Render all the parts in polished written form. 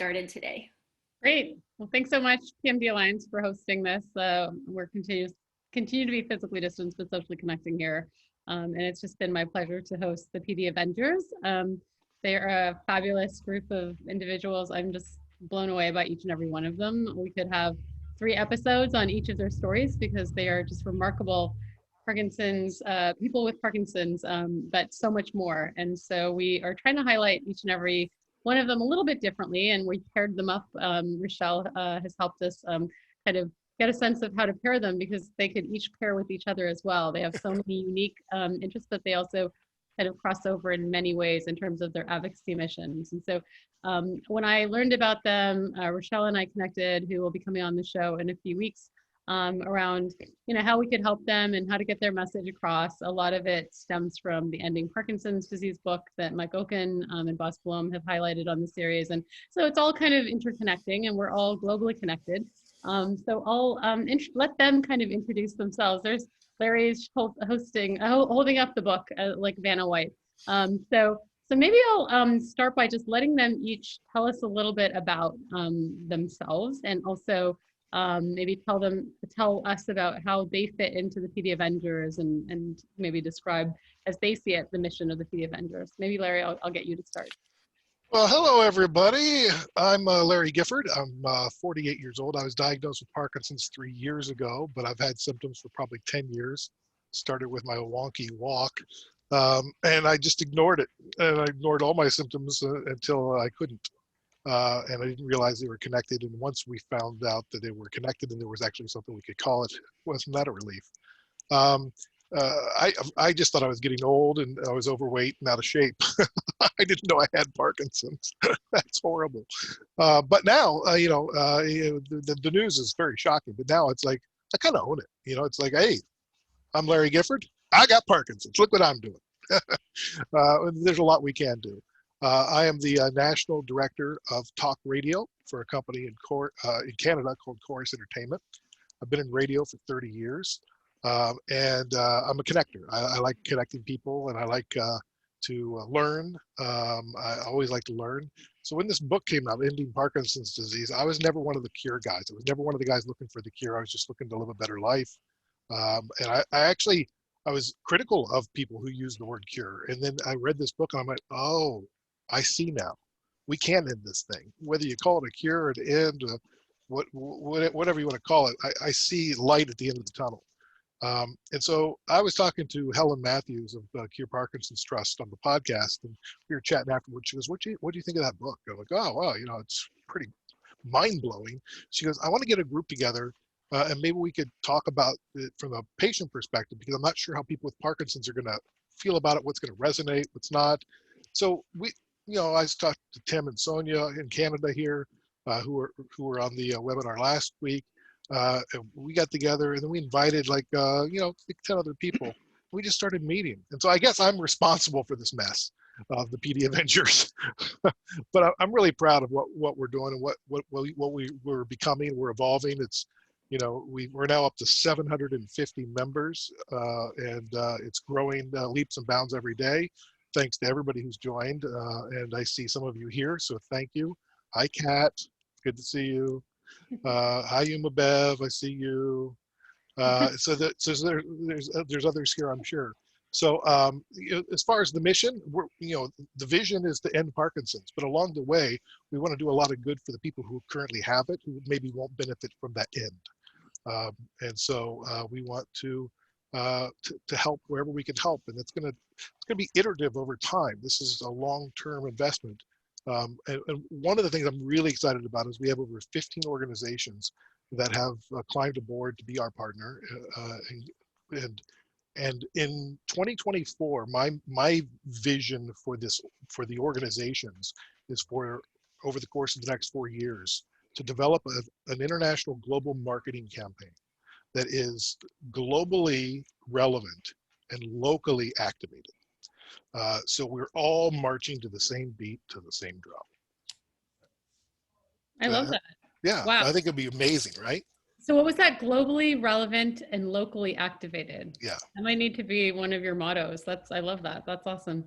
started today. Great. Well, thanks so much, PMD Alliance, for hosting this. We're continue to be physically distanced, but socially connecting here. And it's just been my pleasure to host the PD Avengers. They are a fabulous group of individuals. I'm just blown away by each and every one of them. We could have 3 episodes on each of their stories because they are just remarkable Parkinson's, people with Parkinson's, but so much more. And so we are trying to highlight each and every one of them a little bit differently, and we paired them up. Rochelle has helped us kind of get a sense of how to pair them because they could each pair with each other as well. They have so many unique interests, but they also kind of cross over in many ways in terms of their advocacy missions. And so when I learned about them, Rochelle and I connected, who will be coming on the show in a few weeks, around how we could help them and how to get their message across. A lot of it stems from the Ending Parkinson's Disease book that Mike Oken and Bas Blom have highlighted on the series. And so it's all kind of interconnecting, and we're all globally connected. So I'll let them kind of introduce themselves. There's Larry's holding up the book like Vanna White. So maybe I'll start by just letting them each tell us a little bit about themselves, and also maybe tell us about how they fit into the PD Avengers, and maybe describe as they see it the mission of the PD Avengers. Maybe Larry, I'll get you to start. Well, hello everybody. I'm Larry Gifford. I'm 48 years old. I was diagnosed with Parkinson's 3 years ago, but I've had symptoms for probably 10 years. Started with my wonky walk, and I just ignored it. And I ignored all my symptoms until I couldn't. And I didn't realize they were connected. And once we found out that they were connected and there was actually something we could call it, wasn't that a relief? I just thought I was getting old and I was overweight and out of shape. I didn't know I had Parkinson's. That's horrible. But now, the news is very shocking. But now it's like, I kind of own it. It's like, hey, I'm Larry Gifford. I got Parkinson's. Look what I'm doing. There's a lot we can do. I am the National Director of Talk Radio for a company in Canada called Chorus Entertainment. I've been in radio for 30 years, and I'm a connector. I like connecting people, and I like to learn. I always like to learn. So when this book came out, Ending Parkinson's Disease, I was never one of the cure guys. I was never one of the guys looking for the cure. I was just looking to live a better life. And I was critical of people who use the word cure. And then I read this book and I'm like, oh, I see now. We can end this thing. Whether you call it a cure or an end, whatever you want to call it, I see light at the end of the tunnel. And so I was talking to Helen Matthews of Cure Parkinson's Trust on the podcast, and we were chatting afterwards. She goes, what do you think of that book? I'm like, oh, wow, it's pretty mind-blowing. She goes, I want to get a group together and maybe we could talk about it from a patient perspective, because I'm not sure how people with Parkinson's are going to feel about it, what's going to resonate, what's not. So I talked to Tim and Sonia in Canada here, who were on the webinar last week. And we got together and then we invited 10 other people. We just started meeting. And so I guess I'm responsible for this mess of the PD Avengers. But I'm really proud of what we're doing and what we're becoming. We're evolving. It's, we're now up to 750 members, and it's growing leaps and bounds every day. Thanks to everybody who's joined. And I see some of you here, so thank you. Hi, Kat. Good to see you. Hi, Yuma Bev. I see you. So there's others here, I'm sure. So as far as the mission, the vision is to end Parkinson's, but along the way, we want to do a lot of good for the people who currently have it, who maybe won't benefit from that end. And so we want to help wherever we can help, and it's going to be iterative over time. This is a long-term investment. And one of the things I'm really excited about is we have over 15 organizations that have climbed aboard to be our partner. And in 2024, my vision for the organizations is for, over the course of the next 4 years, to develop an international global marketing campaign that is globally relevant and locally activated. So we're all marching to the same beat, to the same drum. I love that. Yeah, wow. I think it'd be amazing, right? So what was that? Globally relevant and locally activated. Yeah. That might need to be one of your mottos. I love that. That's awesome.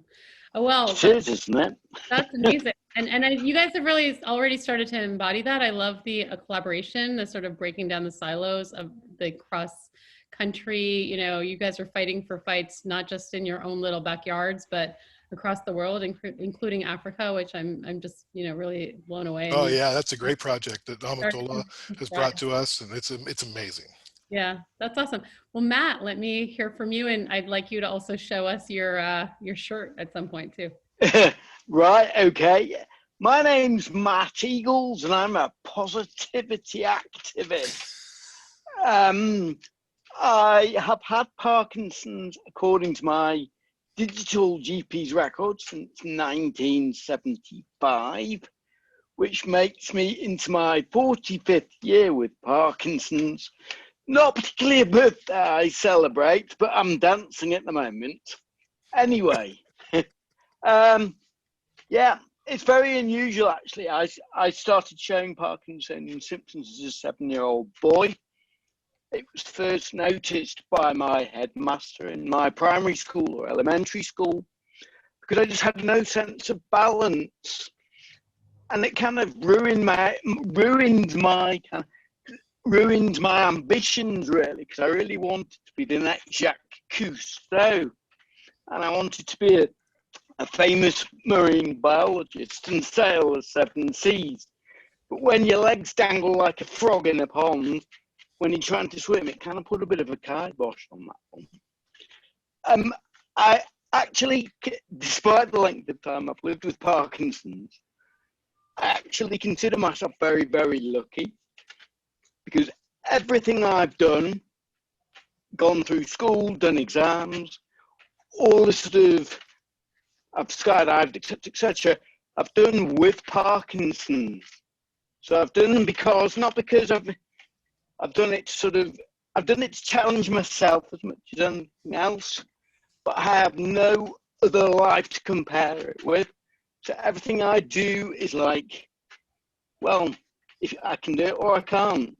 Oh, well. It is, isn't it? That's amazing. You guys have really already started to embody that. I love the collaboration, the sort of breaking down the silos of the cross country. You know, you guys are fighting for fights not just in your own little backyards, but across the world, including Africa, which I'm just, you know, really blown away. Oh yeah, that's a great project that Start Amatola to has thrive. brought to us, and it's amazing. Yeah, that's awesome. Well, Matt, let me hear from you, and I'd like you to also show us your shirt at some point too. Right, okay. My name's Matt Eagles, and I'm a positivity activist. I have had Parkinson's, according to my digital GP's record, since 1975, which makes me into my 45th year with Parkinson's. Not particularly a birthday I celebrate, but I'm dancing at the moment. Anyway, yeah, it's very unusual actually. I started showing Parkinson's symptoms as a 7-year-old boy. It was first noticed by my headmaster in my primary school or elementary school because I just had no sense of balance, and it kind of ruined my ambitions really, because I really wanted to be the next Jacques Cousteau, and I wanted to be a famous marine biologist and sail the 7 seas. But when your legs dangle like a frog in a pond, when you're trying to swim, it kind of put a bit of a kibosh on that one. I actually, despite the length of time I've lived with Parkinson's, I actually consider myself very, very lucky, because everything I've done, gone through school, done exams, all the sort of, I've skydived, etc., I've done with Parkinson's. So I've done them not because I've done it I've done it to challenge myself as much as anything else, but I have no other life to compare it with. So everything I do is like, well, if I can do it or I can't.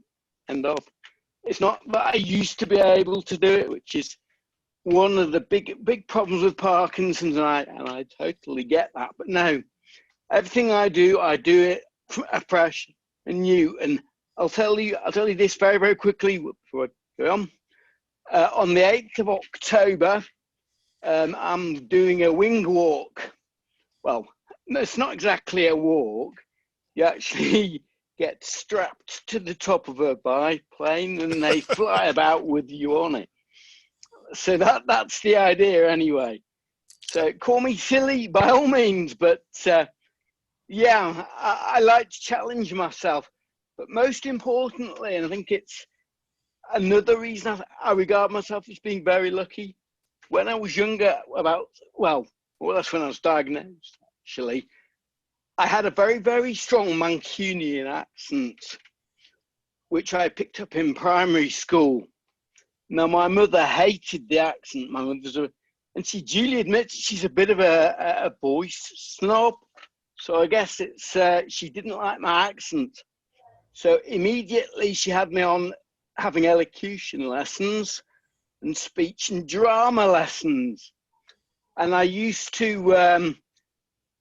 End of. It's not that I used to be able to do it, which is one of the big problems with Parkinson's, and I totally get that. But no, everything I do it afresh and new. And I'll tell you this very, very quickly before I go on. On the 8th of October, I'm doing a wing walk. Well, it's not exactly a walk. You actually get strapped to the top of a biplane and they fly about with you on it. So that's the idea anyway. So call me silly by all means, but yeah, I like to challenge myself. But most importantly, and I think it's another reason I regard myself as being very lucky, when I was younger, that's when I was diagnosed actually, I had a very, very strong Mancunian accent, which I picked up in primary school. Now, my mother hated the accent. My mother's and she duly admits she's a bit of a voice snob. So I guess it's she didn't like my accent. So immediately she had me on having elocution lessons and speech and drama lessons. And I used to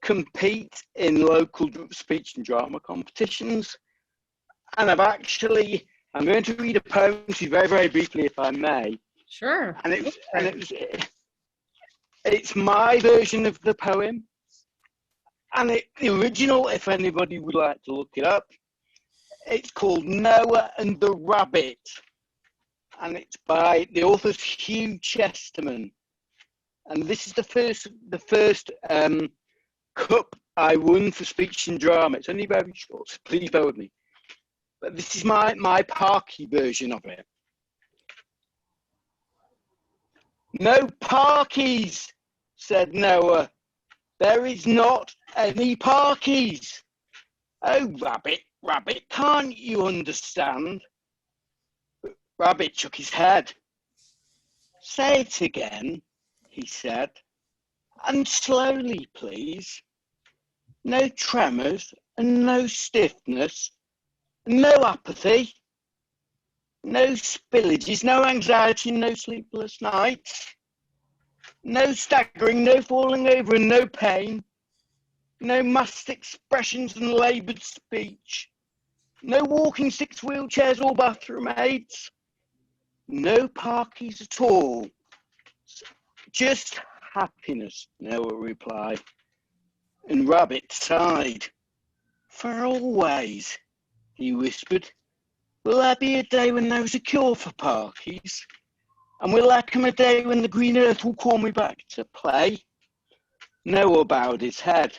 compete in local speech and drama competitions. And I'm going to read a poem to you very, very briefly, if I may. Sure. And it's my version of the poem. And the original, if anybody would like to look it up, it's called Noah and the Rabbit. And it's by the author's Hugh Chesterman. And this is the first cup I won for speech and drama. It's only very short, so please bear with me. But this is my Parky version of it. No Parkies, said Noah. There is not any Parkies. Oh, Rabbit, can't you understand? But Rabbit shook his head. Say it again, he said, and slowly, please. No tremors and no stiffness, no apathy, no spillages, no anxiety, no sleepless nights, no staggering, no falling over and no pain, no masked expressions and laboured speech, no walking sticks, wheelchairs or bathroom aids, no parkies at all, just happiness, Noah replied, and Rabbit sighed. For always, he whispered. Will there be a day when there's a cure for parkies? And will there come a day when the green earth will call me back to play? Noah bowed his head.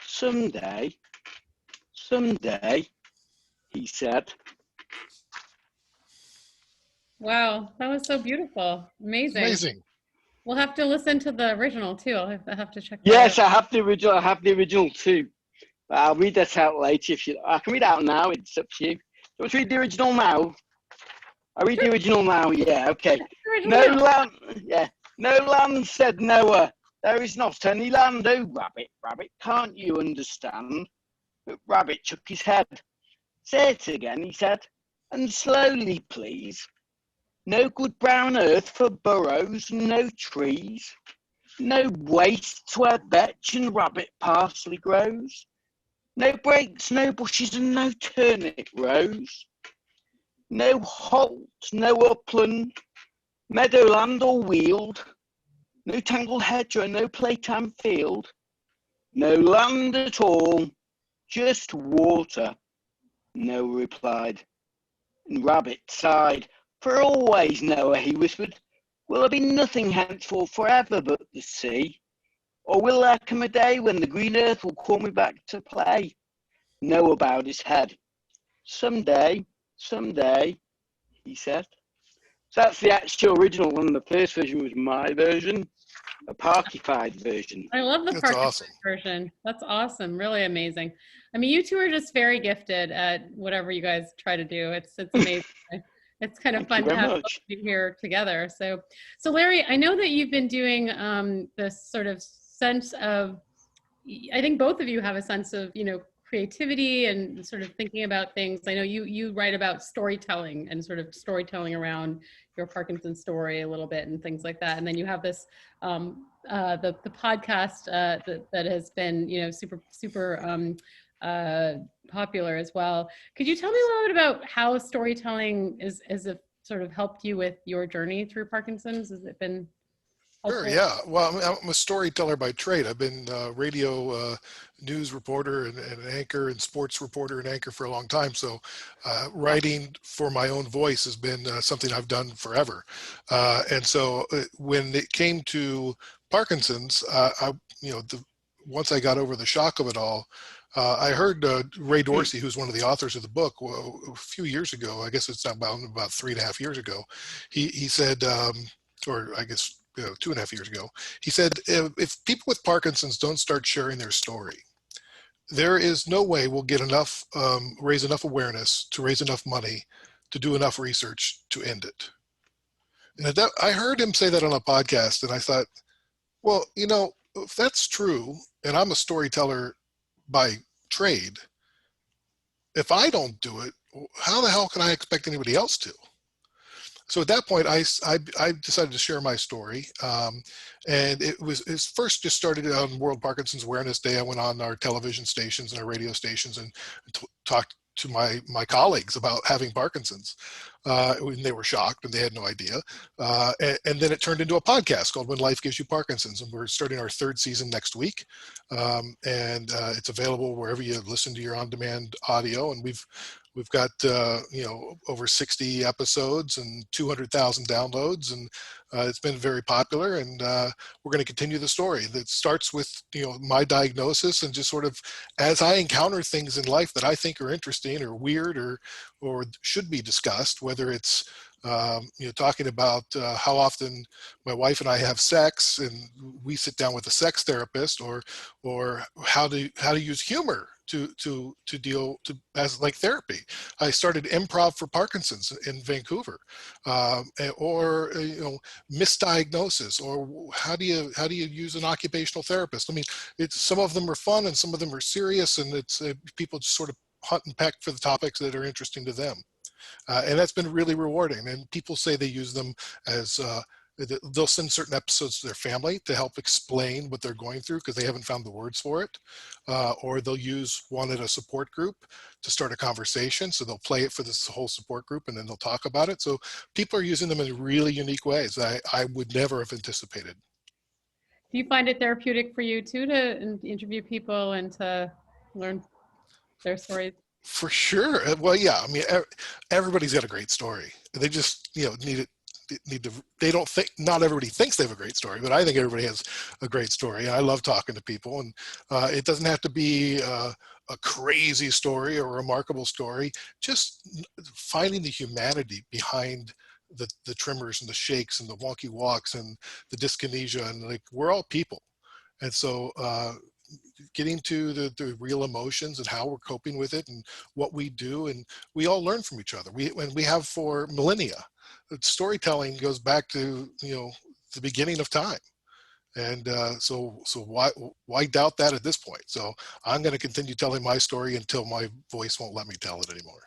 Someday, he said. Wow, that was so beautiful. Amazing. Amazing. We'll have to listen to the original too. I'll have to check that Yes, out. I have the original. I have the original too. But I'll read that out later if you. I can read it out now. It's up to you. Do you want to read the original now? I read the original now. Yeah. Okay. No land. Yeah. No land, said Noah. There is not any land. Oh, Rabbit, Rabbit, can't you understand? But Rabbit shook his head. Say it again, he said, and slowly, please. No good brown earth for burrows, no trees, no wastes where vetch and rabbit parsley grows, no brakes, no bushes and no turnip rows, no holt, no upland, meadowland or weald, no tangled hedgerow, no playtime field, no land at all, just water, Noah replied. And Rabbit sighed. For always, Noah, he whispered, will there be nothing henceforth forever but the sea? Or will there come a day when the green earth will call me back to play? Noah bowed his head. Someday, he said. So that's the actual original one. The first version was my version, a parkified version. I love the That's Parkinson awesome. version. That's awesome. Really amazing. I mean, you two are just very gifted at whatever you guys try to do. It's amazing. It's kind of Thank fun you to have very both much. of you here together. So Larry, I know that you've been doing this sort of sense of, I think both of you have a sense of, creativity and sort of thinking about things. I know you write about storytelling and sort of storytelling around your Parkinson story a little bit and things like that. And then you have this the podcast that has been super popular as well. Could you tell me a little bit about how storytelling is sort of helped you with your journey through Parkinson's? Has it been helpful? Sure, yeah. Well, I'm a storyteller by trade. I've been radio news reporter and anchor and sports reporter and anchor for a long time. So writing for my own voice has been something I've done forever. And so when it came to Parkinson's, once I got over the shock of it all, I heard Ray Dorsey, who's one of the authors of the book, a few years ago, I guess it's about 3.5 years ago, he said, or I guess 2.5 years ago, he said, if people with Parkinson's don't start sharing their story, there is no way we'll get enough, raise enough awareness to raise enough money to do enough research to end it. And I heard him say that on a podcast, and I thought, well, if that's true, and I'm a storyteller by trade, if I don't do it, how the hell can I expect anybody else to? So at that point, I decided to share my story, and it first just started on World Parkinson's Awareness Day. I went on our television stations and our radio stations and talked to my colleagues about having Parkinson's. And they were shocked and they had no idea. And then it turned into a podcast called When Life Gives You Parkinson's, and we're starting our 3rd season next week. And it's available wherever you listen to your on-demand audio. And we've got over 60 episodes and 200,000 downloads, and it's been very popular. And we're going to continue the story that starts with my diagnosis, and just sort of as I encounter things in life that I think are interesting or weird or should be discussed, whether it's talking about how often my wife and I have sex, and we sit down with a sex therapist, or how to use humor to deal as like therapy. I started improv for Parkinson's in Vancouver, or misdiagnosis, or how do you use an occupational therapist? I mean, some of them are fun and some of them are serious, and it's people just sort of hunt and peck for the topics that are interesting to them. And that's been really rewarding. And people say they use them as they'll send certain episodes to their family to help explain what they're going through because they haven't found the words for it. Or they'll use one at a support group to start a conversation. So they'll play it for this whole support group and then they'll talk about it. So people are using them in really unique ways that I would never have anticipated. Do you find it therapeutic for you too to interview people and to learn their stories? For sure. Well, yeah. I mean, everybody's got a great story. They just, they don't think, not everybody thinks they have a great story, but I think everybody has a great story. I love talking to people, and it doesn't have to be a crazy story or a remarkable story. Just finding the humanity behind the tremors and the shakes and the wonky walks and the dyskinesia, and like, we're all people. And so, getting to the real emotions and how we're coping with it and what we do, and we all learn from each other. We have for millennia. Storytelling goes back to the beginning of time, and so why doubt that at this point? So I'm going to continue telling my story until my voice won't let me tell it anymore.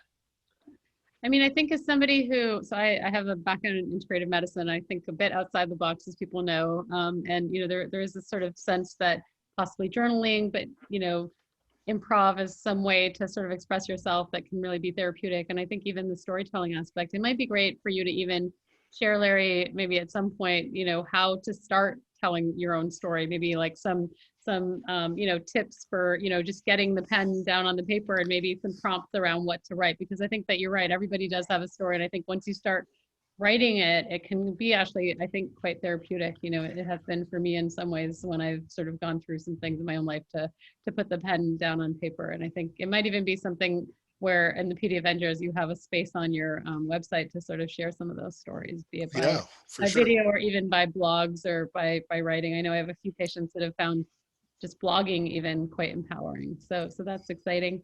I mean, I think as somebody who, so I have a background in integrative medicine. I think a bit outside the box, as people know, and there is this sort of sense that possibly journaling, but improv is some way to sort of express yourself that can really be therapeutic. And I think even the storytelling aspect, it might be great for you to even share, Larry, maybe at some point, how to start telling your own story, maybe like some tips for, just getting the pen down on the paper and maybe some prompts around what to write, because I think that you're right. Everybody does have a story. And I think once you start writing it, it can be actually, I think, quite therapeutic. It has been for me in some ways when I've sort of gone through some things in my own life to put the pen down on paper. And I think it might even be something where in the PD Avengers, you have a space on your website to sort of share some of those stories, be it by video or even by blogs or by writing. I know I have a few patients that have found just blogging even quite empowering. So that's exciting.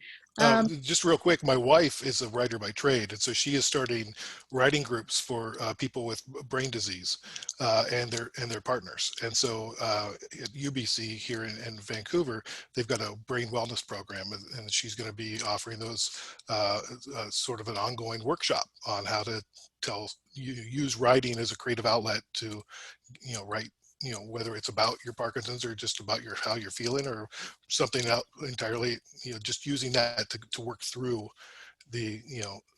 Just real quick, my wife is a writer by trade, and so she is starting writing groups for people with brain disease and their partners. And so at UBC here in Vancouver, they've got a brain wellness program, and she's going to be offering those sort of an ongoing workshop on how to use writing as a creative outlet to write, whether it's about your Parkinson's or just about how you're feeling or something else entirely, just using that to work through the,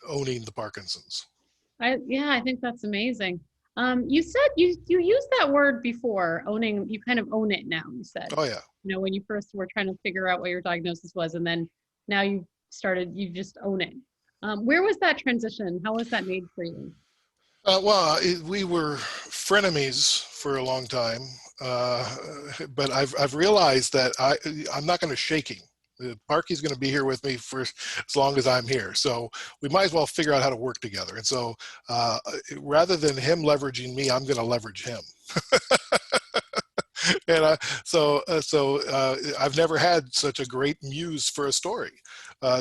owning the Parkinson's. I think that's amazing. You said you used that word before, owning. You kind of own it now, you said. Oh yeah. When you first were trying to figure out what your diagnosis was, and then now you just own it. Where was that transition? How was that made for you? We were frenemies for a long time, but I've realized that I'm not going to shake him. Parky's going to be here with me for as long as I'm here, so we might as well figure out how to work together. And so rather than him leveraging me, I'm going to leverage him. And so I've never had such a great muse for a story.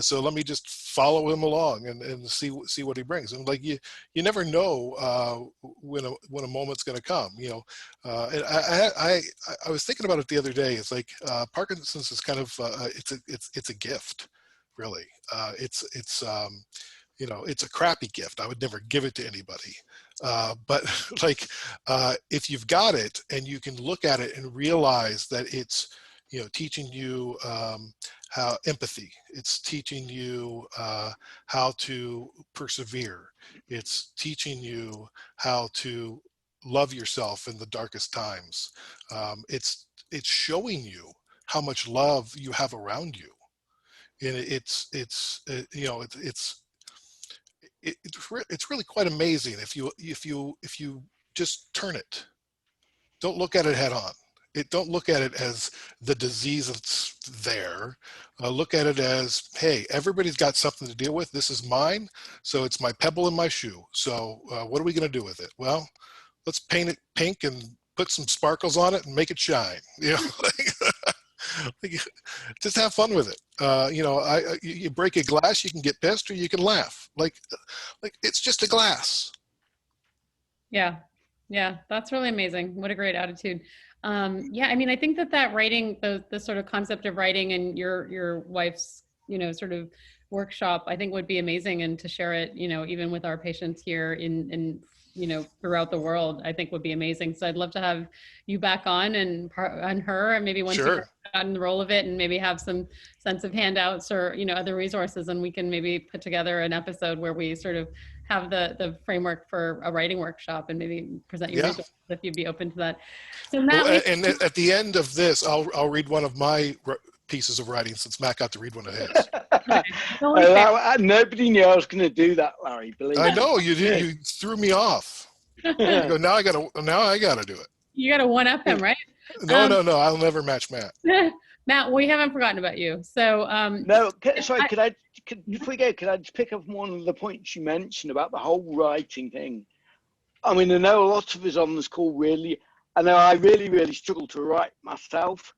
So let me just follow him along and see what he brings. And like you never know when a moment's going to come. And I was thinking about it the other day. It's like Parkinson's is kind of it's a gift, really. It's a crappy gift. I would never give it to anybody. But like, if you've got it and you can look at it and realize that it's, teaching you how empathy, it's teaching you how to persevere. It's teaching you how to love yourself in the darkest times. It's showing you how much love you have around you. And it's really quite amazing if you just turn it. Don't look at it head on. Don't look at it as the disease that's there. Look at it as, hey, everybody's got something to deal with. This is mine, so it's my pebble in my shoe. So what are we going to do with it? Well, let's paint it pink and put some sparkles on it and make it shine. Just have fun with it. You break a glass, you can get pissed or you can laugh. Like it's just a glass. Yeah, that's really amazing. What a great attitude. I mean, I think that writing, the sort of concept of writing and your wife's, sort of workshop, I think would be amazing, and to share it, even with our patients here in throughout the world, I think would be amazing. So I'd love to have you back on and on her, and maybe once you've gotten the role of it, and maybe have some sense of handouts or, other resources, and we can maybe put together an episode where we sort of have the framework for a writing workshop and maybe present your resources if you'd be open to that. So Matt, and at the end of this, I'll read one of my pieces of writing, since Matt got to read one of his. Nobody knew I was going to do that, Larry. Believe I me. know you did. You threw me off. You go, now I gotta do it. You got to one up him, right? No. I'll never match Matt. Matt, we haven't forgotten about you. So no, sorry. Before we go, could I just pick up one of the points you mentioned about the whole writing thing? I mean, I know a lot of us on this call I know I really struggle to write myself,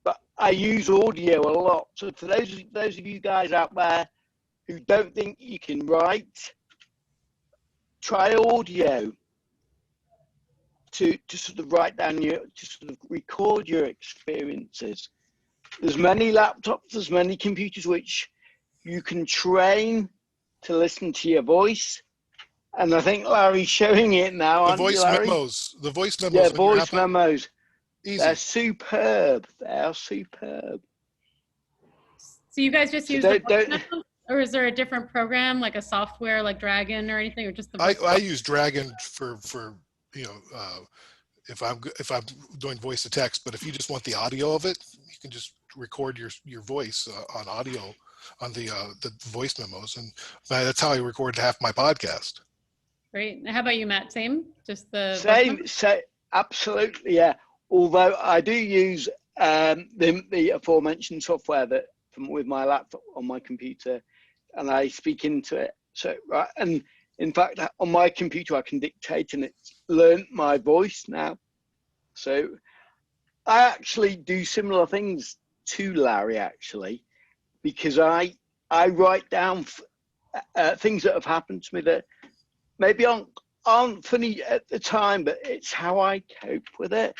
but I use audio a lot. So for those of you guys out there who don't think you can write, try audio to sort of write down to sort of record your experiences. There's many laptops, there's many computers which you can train to listen to your voice. And I think Larry's showing it now. The voice memos. Yeah, voice memos. Easy. They're superb. They are superb. So you guys just use the voice memos? Or is there a different program, like a software like Dragon or anything, or just the voice I use Dragon for if I'm doing voice to text, but if you just want the audio of it, you can just record your voice on audio on the voice memos, and that's how I record half my podcast. Great. How about you, Matt? Same? Just the same? Absolutely, yeah. Although I do use the aforementioned software with my laptop on my computer, and I speak into it. So right, and in fact, on my computer, I can dictate, and it's learned my voice now. So I actually do similar things to Larry, actually, because I write down things that have happened to me that maybe aren't funny at the time, but it's how I cope with it.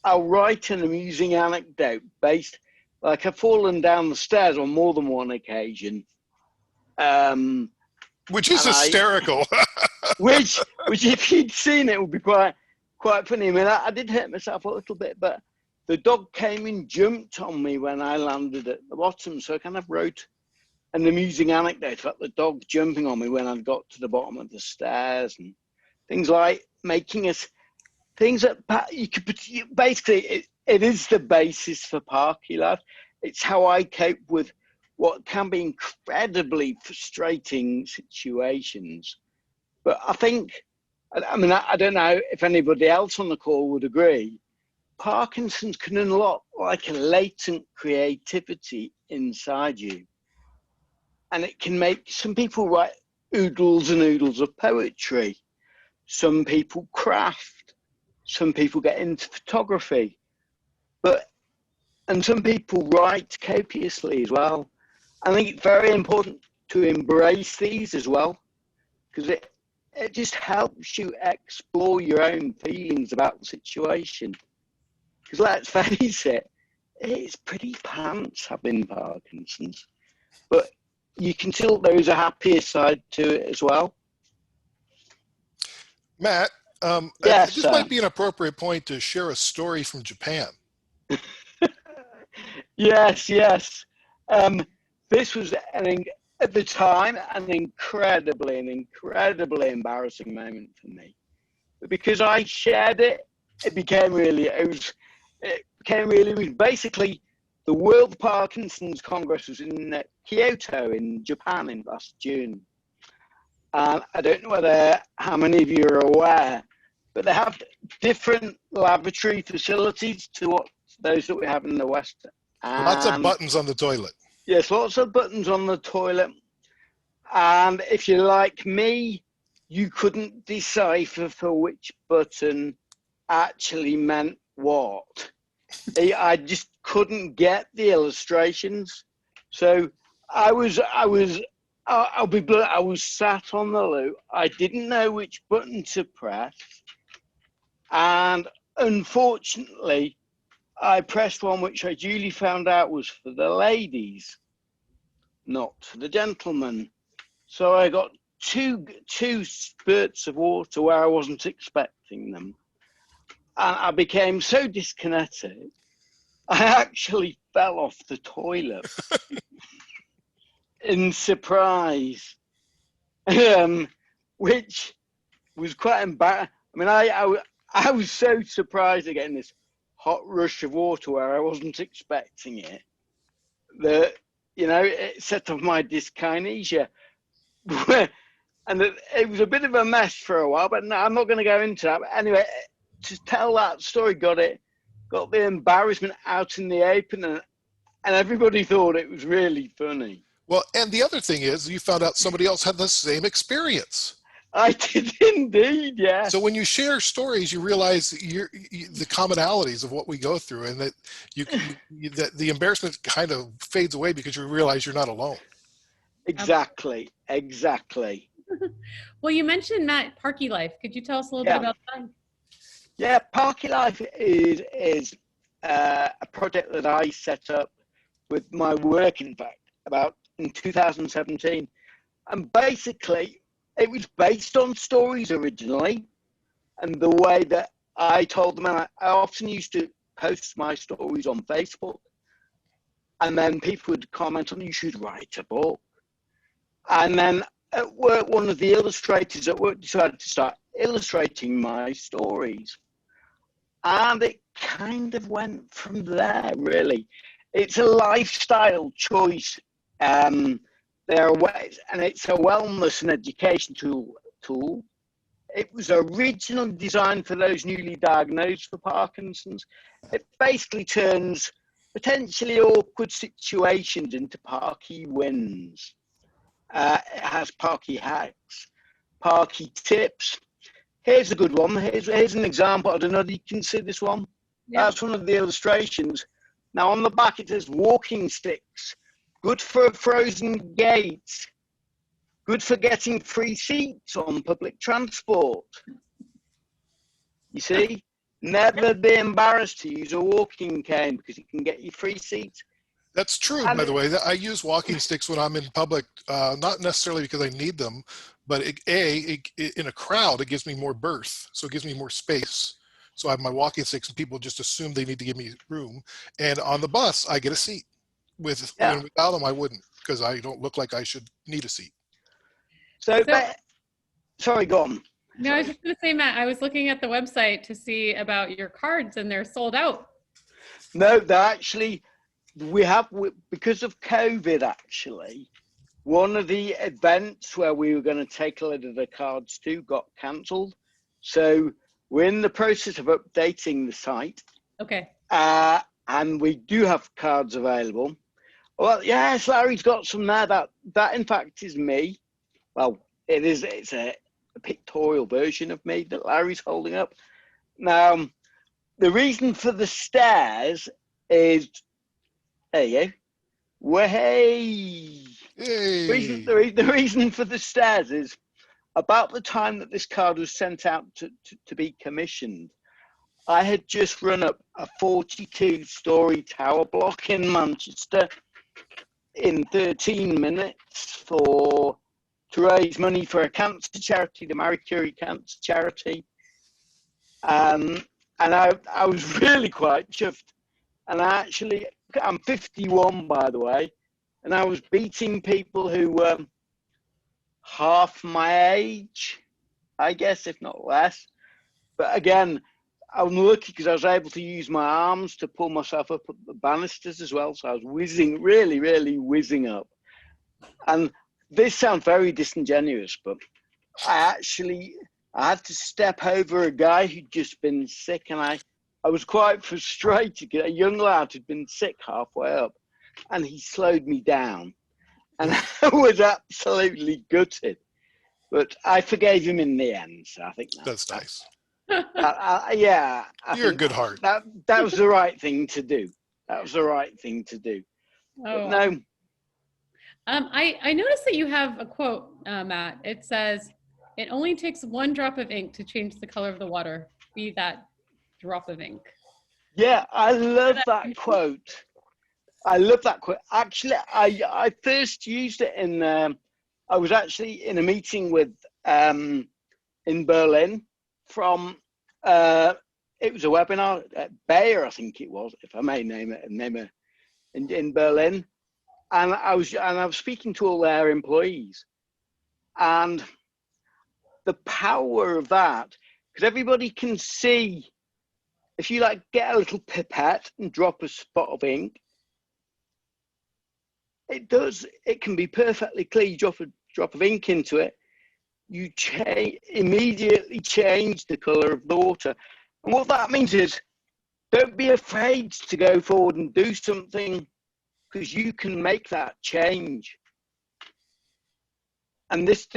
I'll write an amusing anecdote based, like I've fallen down the stairs on more than one occasion. Which is hysterical. which if you'd seen it would be quite funny. I mean, I did hurt myself a little bit, but the dog came and jumped on me when I landed at the bottom. So I kind of wrote an amusing anecdote about the dog jumping on me when I got to the bottom of the stairs, and things like making us things that you could basically it is the basis for Parkylife. It's how I cope with what can be incredibly frustrating situations. But I think, I mean, I don't know if anybody else on the call would agree, Parkinson's can unlock like a latent creativity inside you. And it can make some people write oodles and oodles of poetry. Some people craft. Some people get into photography. And some people write copiously as well. I think it's very important to embrace these as well, because it just helps you explore your own feelings about the situation. Because let's face it, it's pretty pants having Parkinson's, but you can tell there is a happier side to it as well. Matt, yes, this might be an appropriate point to share a story from Japan. Yes. This was at the time an incredibly embarrassing moment for me. But because I shared it, it became really basically the World Parkinson's Congress was in Kyoto in Japan in last June. I don't know how many of you are aware, but they have different laboratory facilities to what those that we have in the West. Lots of buttons on the toilet. Yes, lots of buttons on the toilet. And if you're like me, you couldn't decipher for which button actually meant what. I just couldn't get the illustrations. So I was sat on the loo. I didn't know which button to press. And unfortunately, I pressed one which I duly found out was for the ladies, not for the gentlemen. So I got two spurts of water where I wasn't expecting them. And I became so disconnected, I actually fell off the toilet in surprise, which was quite embarrassing. I mean, I was so surprised at getting this hot rush of water where I wasn't expecting it, that, you know, it set off my dyskinesia. And it was a bit of a mess for a while, but no, I'm not going to go into that. But anyway, to tell that story, got the embarrassment out in the open, and everybody thought it was really funny. Well, and the other thing is, you found out somebody else had the same experience. I did indeed, yeah. So when you share stories, you realize the commonalities of what we go through, and that that the embarrassment kind of fades away because you realize you're not alone. Exactly. Well, you mentioned, Matt, Parkylife. Could you tell us a little bit about that? Yeah, Parkylife is a project that I set up with my work, in fact, about in 2017. And basically, it was based on stories originally, and the way that I told them. And I often used to post my stories on Facebook, and then people would comment on, you should write a book. And then at work, one of the illustrators at work decided to start illustrating my stories. And it kind of went from there, really. It's a lifestyle choice. There are ways, and it's a wellness and education tool. It was originally designed for those newly diagnosed for Parkinson's. It basically turns potentially awkward situations into Parky wins. It has Parky hacks, Parky tips. Here's a good one. Here's an example. I don't know if you can see this one. Yeah. That's one of the illustrations. Now on the back it says walking sticks, good for a frozen gate, good for getting free seats on public transport. You see, never be embarrassed to use a walking cane because it can get you free seats. That's true, by the way. I use walking sticks when I'm in public, not necessarily because I need them, but in a crowd, it gives me more berth. So it gives me more space. So I have my walking sticks, and people just assume they need to give me room. And on the bus, I get a seat. Without them, I wouldn't, because I don't look like I should need a seat. Sorry, go on. No, I was just going to say, Matt, I was looking at the website to see about your cards, and they're sold out. No, they're actually... because of COVID, actually, one of the events where we were going to take a lot of the cards to got cancelled. So we're in the process of updating the site. Okay. And we do have cards available. Well, yes, Larry's got some there. That in fact is me. Well, it's a pictorial version of me that Larry's holding up. Now, the reason for the stairs is... There you go. Way. The reason for the stairs is about the time that this card was sent out to be commissioned, I had just run up a 42-story tower block in Manchester in 13 minutes to raise money for a cancer charity, the Marie Curie Cancer Charity. And I was really quite chuffed. And I'm 51, by the way, and I was beating people who were half my age, I guess, if not less. But again, I'm lucky because I was able to use my arms to pull myself up the banisters as well. So I was whizzing, really, really whizzing up. And this sounds very disingenuous, but I had to step over a guy who'd just been sick, and I was quite frustrated. A young lad had been sick halfway up, and he slowed me down. And I was absolutely gutted. But I forgave him in the end, so I think that's nice. Yeah. You're a good heart. That was the right thing to do. Oh. But no. I noticed that you have a quote, Matt. It says, "It only takes one drop of ink to change the color of the water, be that drop of ink." Yeah, I love that quote. Actually, I first used it in I was actually in a meeting with in Berlin from it was a webinar at Bayer, I think it was, if I may name it, in Berlin, and I was speaking to all their employees, and the power of that, because everybody can see, if you like get a little pipette and drop a spot of ink, it can be perfectly clear. You drop a drop of ink into it, you immediately change the color of the water. And what that means is, don't be afraid to go forward and do something, because you can make that change. And if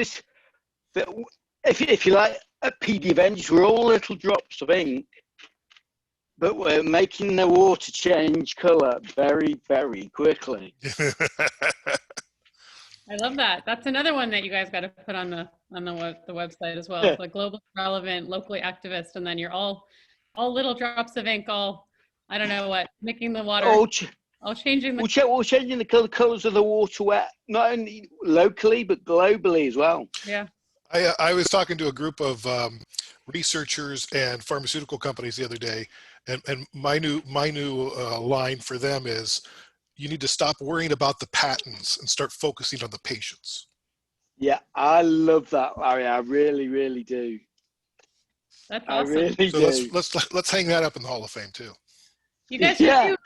you like, at PD Avengers, we're all little drops of ink, but we're making the water change color very, very quickly. I love that. That's another one that you guys got to put on the website as well. It's like globally relevant, locally activist, and then you're all little drops of ink, I don't know what, making the water, changing the... We're changing the colors of the water, not only locally, but globally as well. Yeah. I was talking to a group of researchers and pharmaceutical companies the other day, and my new line for them is, you need to stop worrying about the patents and start focusing on the patients. Yeah, I love that, Larry. I really, really do. That's awesome. I really so do. let's hang that up in the Hall of Fame too. You guys should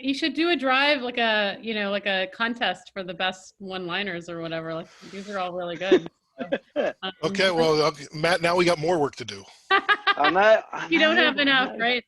you should do a drive, like a contest for the best one-liners or whatever. Like, these are all really good. Okay, well, Matt, now we got more work to do. I know. You don't have enough, right?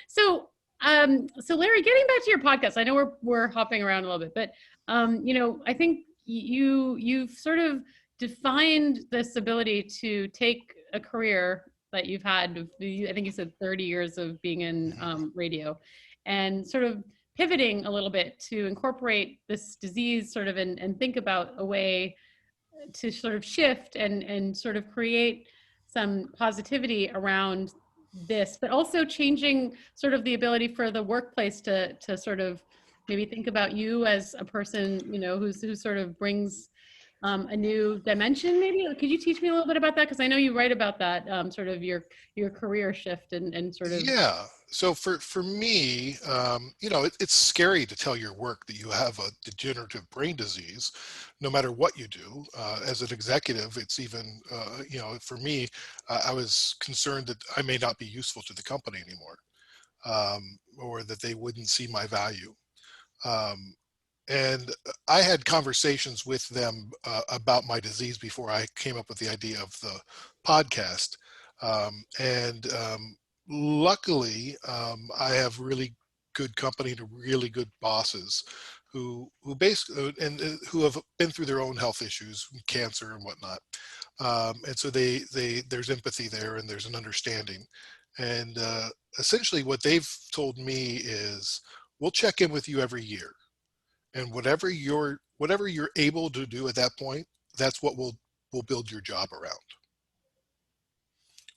So Larry, getting back to your podcast, I know we're hopping around a little bit, but I think you've sort of defined this ability to take a career that you've had, I think you said 30 years of being in radio, and sort of pivoting a little bit to incorporate this disease sort of and think about a way to sort of shift and sort of create some positivity around this, but also changing sort of the ability for the workplace to sort of maybe think about you as a person, who sort of brings a new dimension. Maybe could you teach me a little bit about that? Because I know you write about that, sort of your career shift and sort of. Yeah. So for me, it's scary to tell your work that you have a degenerative brain disease, no matter what you do. As an executive, it's even, for me, I was concerned that I may not be useful to the company anymore, or that they wouldn't see my value. And I had conversations with them about my disease before I came up with the idea of the podcast. Luckily, I have really good company and really good bosses who basically who have been through their own health issues, cancer and whatnot. And so there's empathy there, and there's an understanding. And essentially, what they've told me is, we'll check in with you every year, and whatever you're able to do at that point, that's what we'll build your job around.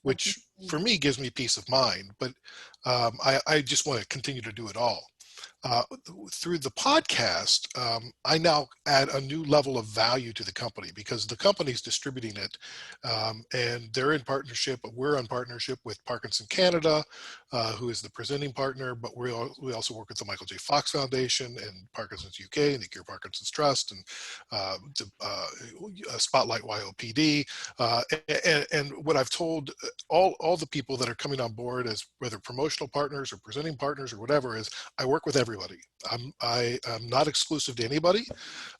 Which for me gives me peace of mind, but I just want to continue to do it all. Through the podcast, I now add a new level of value to the company, because the company's distributing it, and they're in partnership. We're in partnership with Parkinson Canada, who is the presenting partner, but we also work with the Michael J. Fox Foundation and Parkinson's UK and the Cure Parkinson's Trust, and Spotlight YOPD. And what I've told all the people that are coming on board as whether promotional partners or presenting partners or whatever is, I work with everybody. I'm not exclusive to anybody,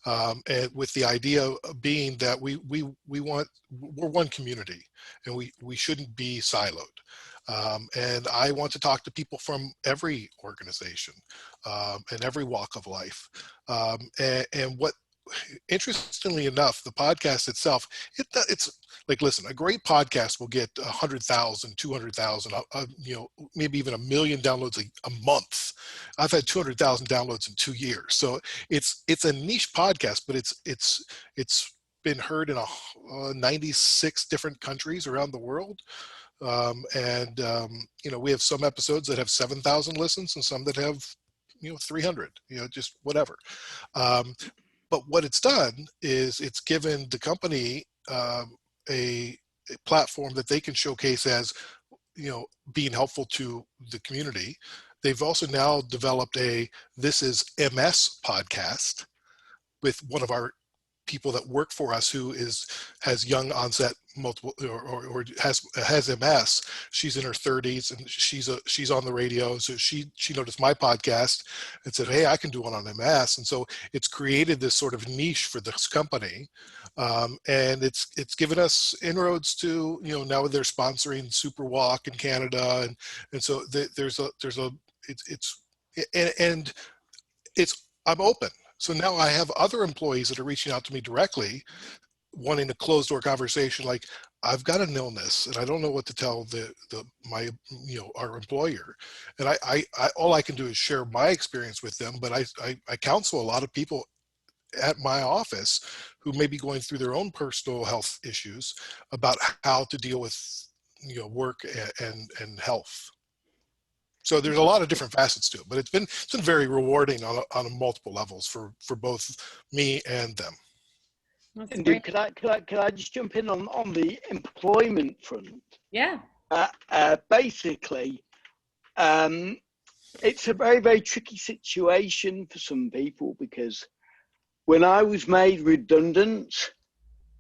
and with the idea being that we're one community, and we shouldn't be siloed. And I want to talk to people from every organization and every walk of life. And what, interestingly enough, the podcast itself, it's like, listen, a great podcast will get 100,000, 200,000, maybe even 1 million downloads a month. I've had 200,000 downloads in 2 years. So it's a niche podcast, but it's been heard in 96 different countries around the world. We have some episodes that have 7,000 listens and some that have 300, just whatever. But what it's done is it's given the company a platform that they can showcase as, being helpful to the community. They've also now developed a This Is MS podcast with one of our people that work for us who has young onset multiple or has MS. She's in her 30s and she's on the radio. So she noticed my podcast and said, "Hey, I can do one on MS." And so it's created this sort of niche for this company, and it's given us inroads to now they're sponsoring Super Walk in Canada, and so I'm open. So now I have other employees that are reaching out to me directly, wanting a closed door conversation. Like, I've got an illness and I don't know what to tell our employer. And I all I can do is share my experience with them. But I counsel a lot of people at my office who may be going through their own personal health issues about how to deal with work and health. So there's a lot of different facets to it, but it's been very rewarding on multiple levels for both me and them. Indeed, could I just jump in on the employment front? Yeah. Basically, it's a very, very tricky situation for some people, because when I was made redundant,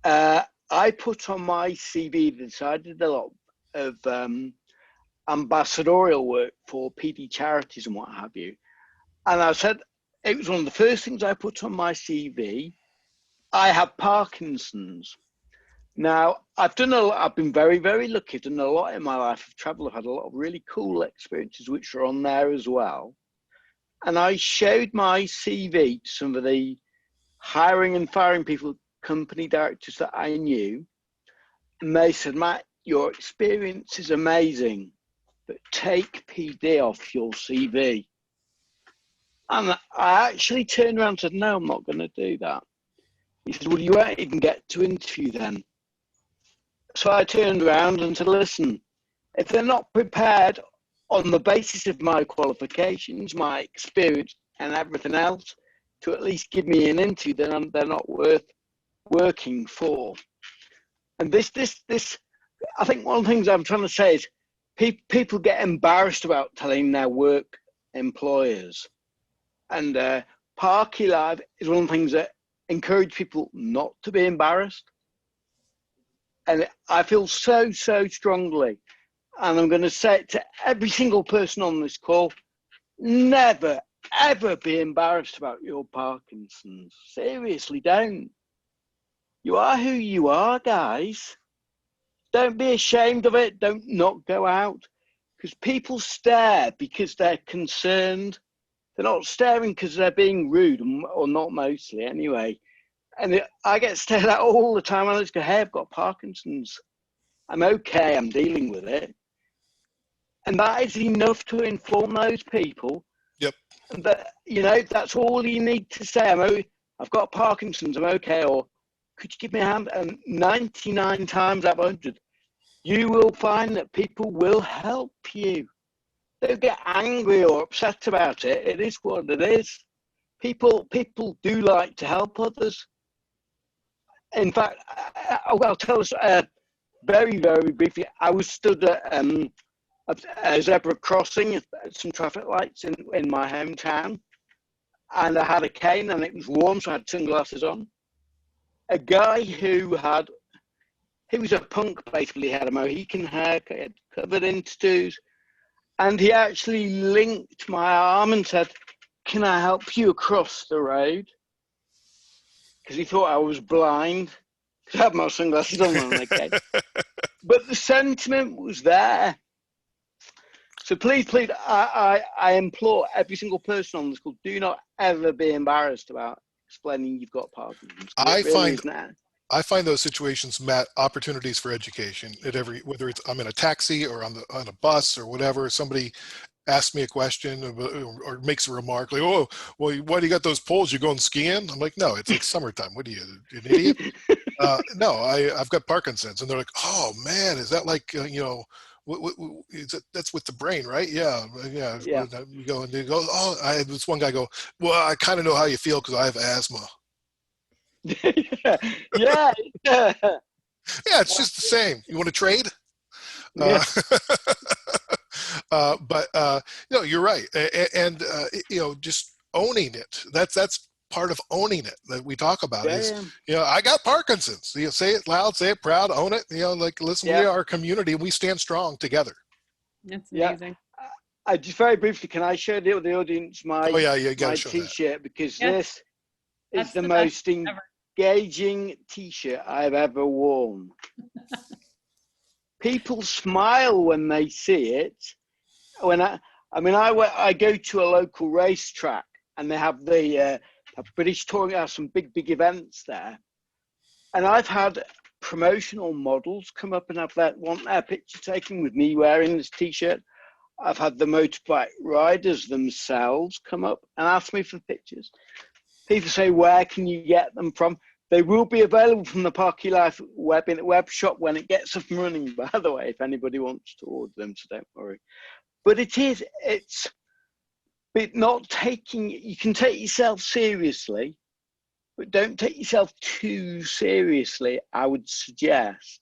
I put on my CV that I did a lot of ambassadorial work for PD charities and what have you. And I said, it was one of the first things I put on my CV. I have Parkinson's. Now, I've been very, very lucky. I've done a lot in my life. I've traveled, I've had a lot of really cool experiences, which are on there as well. And I showed my CV to some of the hiring and firing people, company directors that I knew. And they said, "Matt, your experience is amazing, but take PD off your CV." And I actually turned around and said, "No, I'm not going to do that." He said, "Well, you won't even get to interview then." So I turned around and said, "Listen, if they're not prepared on the basis of my qualifications, my experience and everything else to at least give me an interview, then they're not worth working for." And this, I think one of the things I'm trying to say is people get embarrassed about telling their work employers. And Parkylife is one of the things that encourage people not to be embarrassed. And I feel so, so strongly, and I'm going to say it to every single person on this call, never, ever be embarrassed about your Parkinson's. Seriously, don't. You are who you are, guys. Don't be ashamed of it. Don't not go out. Because people stare because they're concerned. They're not staring because they're being rude, or not mostly anyway. And I get stared at all the time. I just go, "Hey, I've got Parkinson's. I'm okay. I'm dealing with it." And that is enough to inform those people. Yep. That, that's all you need to say. I've got Parkinson's. I'm okay. Or, "Could you give me a hand?" And 99 times out of 100, you will find that people will help you. Don't get angry or upset about it. It is what it is. People do like to help others. In fact, I'll tell us very, very briefly. I was stood at a zebra crossing at some traffic lights in my hometown, and I had a cane and it was warm, so I had sunglasses on. A guy he was a punk basically, he had a Mohican haircut, covered in tattoos, and he actually linked my arm and said, "Can I help you across the road?" Because he thought I was blind, because I had my sunglasses on when I came. But the sentiment was there. So please, I implore every single person on this call, do not ever be embarrassed about explaining you've got Parkinson's. I find those situations, Matt, opportunities for education at whether it's I'm in a taxi or on a bus or whatever. Somebody asks me a question or makes a remark like, "Oh, well, why do you got those poles? You going skiing?" I'm like, "No, it's like summertime. What are you, an idiot?" "No, I've got Parkinson's." And they're like, "Oh man, is that like that's with the brain, right?" Yeah. You go and they go, "Oh," I had this one guy go, "Well, I kind of know how you feel because I have asthma." Yeah, yeah, Yeah, it's just the same. You want to trade? yeah, Uh, no, you're right. And just owning it. That's part of owning it that we talk about is, yeah, I got Parkinson's. Say it loud, say it proud, own it. Like, listen, we yeah, are a community and we stand strong together. That's yeah. amazing. I just very briefly, can I show the audience Oh yeah, you got to show that. T-shirt, because Yes, this is that's the the best most ever. engaging T-shirt I've ever worn. People smile when they see it. When I go to a local racetrack and they have the British Touring, have some big events there, and I've had promotional models come up and want their picture taken with me wearing this T-shirt. I've had the motorbike riders themselves come up and ask me for pictures. People say, where can you get them from? They will be available from the Parkylife web shop when it gets up and running, by the way, if anybody wants to order them, so don't worry. But it's not taking, you can take yourself seriously, but don't take yourself too seriously, I would suggest.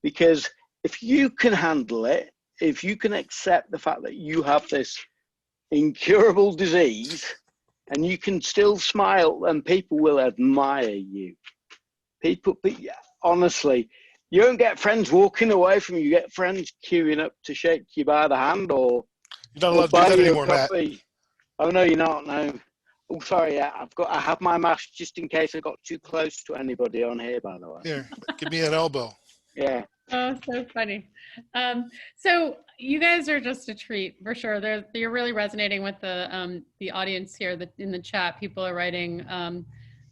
Because if you can handle it, if you can accept the fact that you have this incurable disease and you can still smile, then people will admire you. Honestly, you don't get friends walking away from you. You get friends queuing up to shake you by the hand or You're not allowed to do buy that you a anymore, Matt. coffee. Oh no, you're not. No. Oh, sorry. Yeah, I have my mask just in case I got too close to anybody on here. By the way. Here, give me an elbow. Yeah. Oh, so funny. So you guys are just a treat for sure. You're really resonating with the audience here. In the chat, people are writing.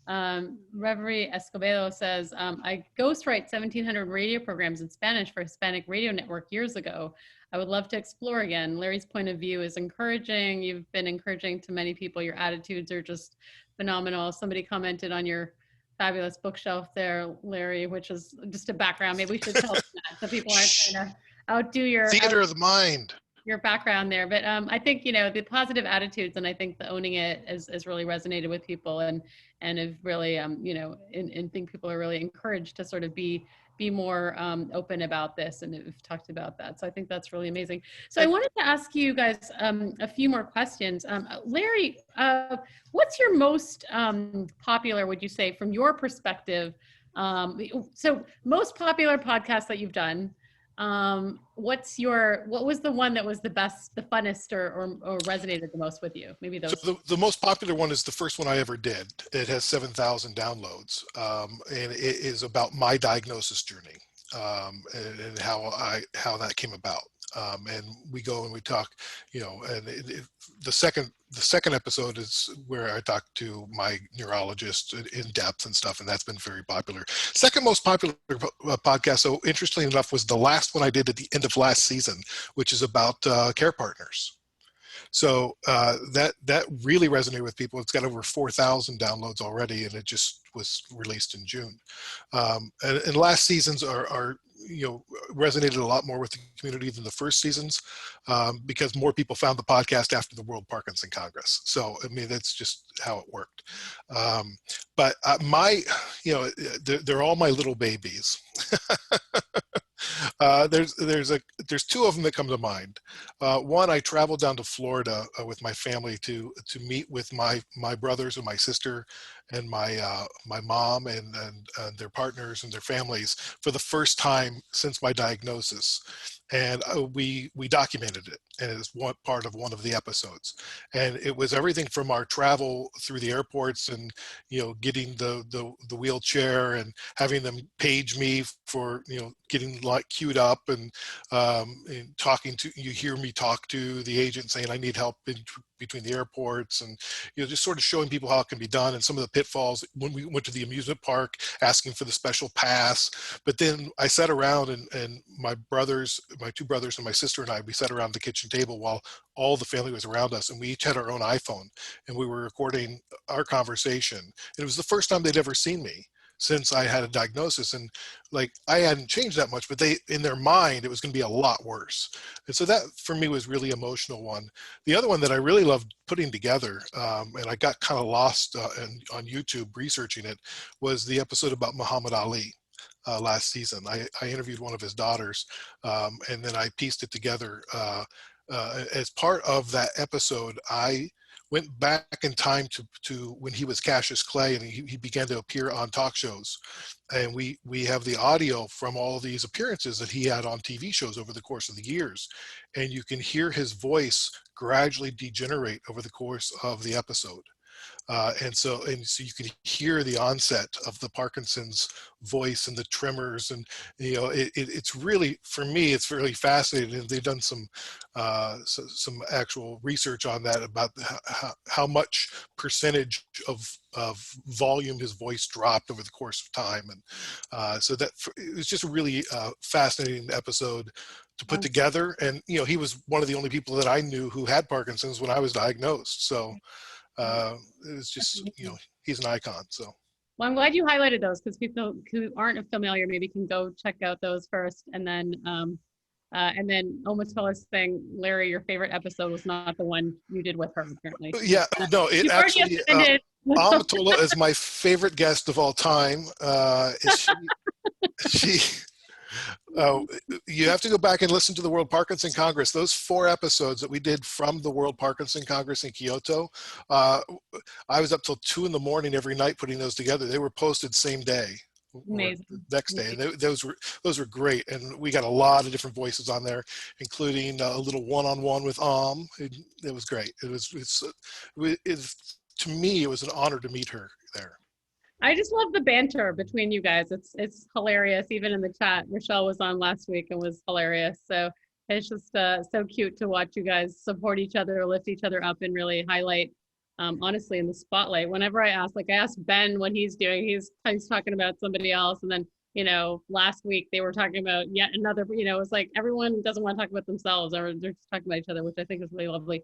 Reverie Escobedo says, I ghostwrite 1,700 radio programs in Spanish for Hispanic Radio Network years ago. I would love to explore again. Larry's point of view is encouraging. You've been encouraging to many people. Your attitudes are just phenomenal. Somebody commented on your fabulous bookshelf there, Larry, which is just a background. Maybe we should tell them that so people aren't trying to outdo Theater of the mind. Your background there. But I think, the positive attitudes, and I think the owning it has really resonated with people and have really, and think people are really encouraged to sort of be more open about this, and we've talked about that. So I think that's really amazing. So I wanted to ask you guys a few more questions. Larry, what's your most popular, would you say, from your perspective? So most popular podcast that you've done, what was the one that was the best, the funnest, or resonated the most with you? Maybe those. So the most popular one is the first one I ever did. It has 7,000 downloads, and it is about my diagnosis journey, and how that came about. And we go and we talk, and the second episode is where I talk to my neurologist in depth and stuff, and that's been very popular. Second most popular podcast, so interestingly enough, was the last one I did at the end of last season, which is about care partners. So that really resonated with people. It's got over 4,000 downloads already, and it just was released in June. And last seasons are resonated a lot more with the community than the first seasons, because more people found the podcast after the World Parkinson Congress. So I mean, that's just how it worked. But they're all my little babies. There's two of them that come to mind. One, I traveled down to Florida with my family to meet with my brothers and my sister and my mom and their partners and their families for the first time since my diagnosis. And we documented it, and it is one part of one of the episodes. And it was everything from our travel through the airports and getting the wheelchair and having them page me for getting queued up and talking to, you hear me talk to the agent saying I need help between the airports, and just sort of showing people how it can be done and some of the pitfalls when we went to the amusement park asking for the special pass. But then I sat around and my two brothers and my sister and I, we sat around the kitchen table while all the family was around us, and we each had our own iPhone and we were recording our conversation. And it was the first time they'd ever seen me. since I had a diagnosis, and like I hadn't changed that much, but they, in their mind, it was going to be a lot worse. And so that for me was really emotional one. The other one that I really loved putting together, and I got kind of lost on YouTube researching it, was the episode about Muhammad Ali. Last season, I interviewed one of his daughters, and then I pieced it together. As part of that episode, I went back in time to when he was Cassius Clay, and he began to appear on talk shows. And we have the audio from all of these appearances that he had on TV shows over the course of the years. And you can hear his voice gradually degenerate over the course of the episode. And so you can hear the onset of the Parkinson's voice and the tremors, and it's really, for me, it's really fascinating. And they've done some actual research on that about how much percentage of volume his voice dropped over the course of time, and so that it was just a really fascinating episode to put together. And he was one of the only people that I knew who had Parkinson's when I was diagnosed. So. It was just, he's an icon. So. Well, I'm glad you highlighted those, because people who aren't familiar maybe can go check out those first, and then almost Phyllis saying, Larry, your favorite episode was not the one you did with her, apparently. Yeah, no, it actually, Amatola is my favorite guest of all time. She you have to go back and listen to the World Parkinson Congress. Those 4 episodes that we did from the World Parkinson Congress in Kyoto, I was up till 2 a.m. every night putting those together. They were posted same day. Amazing. Next day, and those were great. And we got a lot of different voices on there, including a little one-on-one with It was great. To me, it was an honor to meet her there. I just love the banter between you guys. It's hilarious. Even in the chat, Rochelle was on last week and was hilarious. So it's just so cute to watch you guys support each other, lift each other up, and really highlight, honestly, in the spotlight. Whenever I asked Ben what he's doing, he's talking about somebody else. And then, last week they were talking about yet another, it's like everyone doesn't want to talk about themselves, or they're just talking about each other, which I think is really lovely.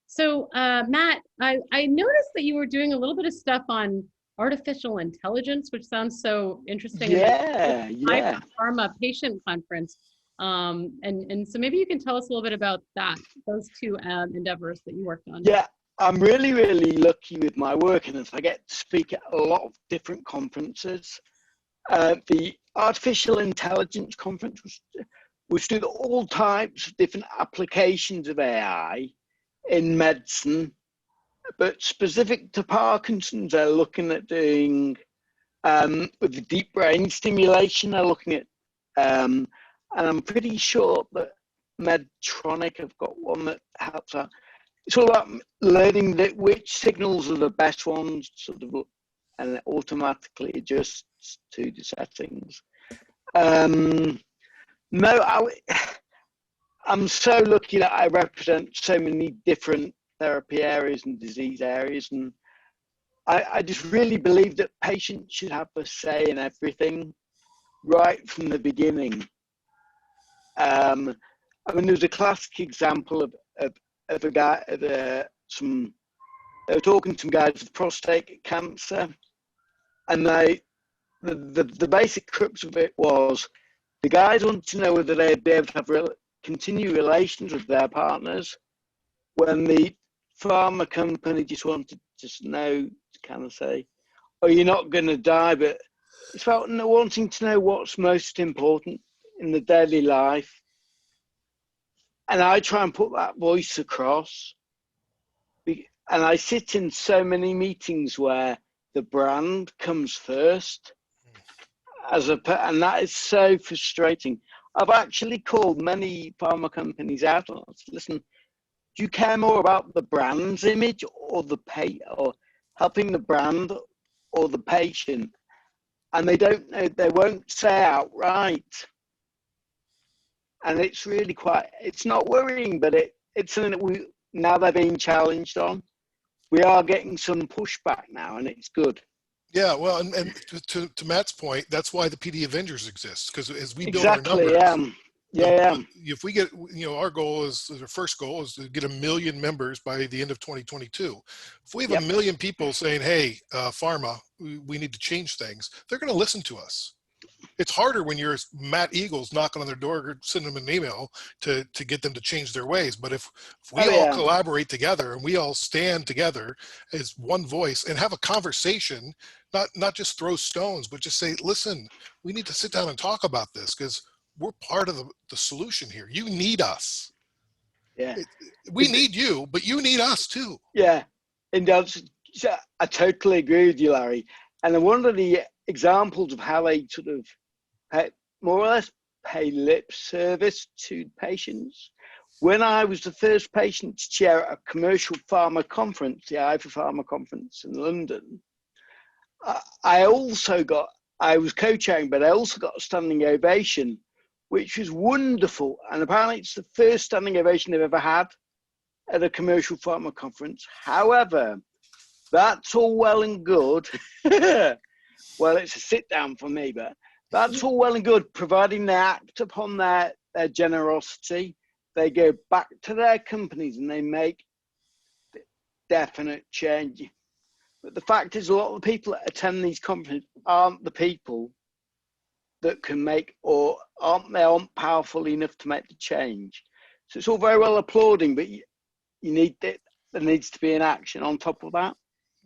So Matt, I noticed that you were doing a little bit of stuff on artificial intelligence, which sounds so interesting. Yeah. Pharma patient conference. And so maybe you can tell us a little bit about those 2 endeavors that you worked on. Yeah, I'm really, really lucky with my work, and I get to speak at a lot of different conferences. The artificial intelligence conference was doing all types of different applications of AI in medicine. But specific to Parkinson's, they're looking at doing, with the deep brain stimulation, they're looking at, and I'm pretty sure that Medtronic have got one that helps out. It's all about learning which signals are the best ones, and it automatically adjusts to the settings. I'm so lucky that I represent so many different therapy areas and disease areas, and I just really believe that patients should have a say in everything right from the beginning. There's a classic example of a guy, they were talking to some guys with prostate cancer, and the basic crux of it was the guys wanted to know whether they'd be able to have continue relations with their partners, when the pharma company just wanted to know, to kind of say, oh, you're not going to die, but it's about wanting to know what's most important in the daily life. And I try and put that voice across. And I sit in so many meetings where the brand comes first, and that is so frustrating. I've actually called many pharma companies out on it. Listen, do you care more about the brand's image or or helping the brand or the patient? And they don't know, they won't say outright. And it's really it's not worrying, but it's something that now they're being challenged on. We are getting some pushback now, and it's good. Yeah, well, and to Matt's point, that's why the PD Avengers exists, because as we build our numbers, Yeah. If we get, our goal is, our first goal is to get 1 million members by the end of 2022. If we have Yep. 1 million people saying, hey, pharma, we need to change things, they're going to listen to us. It's harder when you're Matt Eagles knocking on their door or sending them an email to get them to change their ways. But if we all collaborate together and we all stand together as one voice and have a conversation, not just throw stones, but just say, listen, we need to sit down and talk about this because we're part of the solution here. You need us. Yeah. We need you, but you need us too. Yeah. And I totally agree with you, Larry. And one of the examples of how they sort of more or less pay lip service to patients. When I was the first patient to chair a commercial pharma conference, the IFA Pharma conference in London, I was co-chairing, but I also got a standing ovation, which was wonderful. And apparently it's the first standing ovation they've ever had at a commercial pharma conference. However, that's all well and good. Well, it's a sit down for me, but that's all well and good, providing they act upon their generosity. They go back to their companies and they make definite change. But the fact is, a lot of the people that attend these conferences aren't the people that can make, or aren't powerful enough to make the change. So it's all very well applauding, but there needs to be an action on top of that.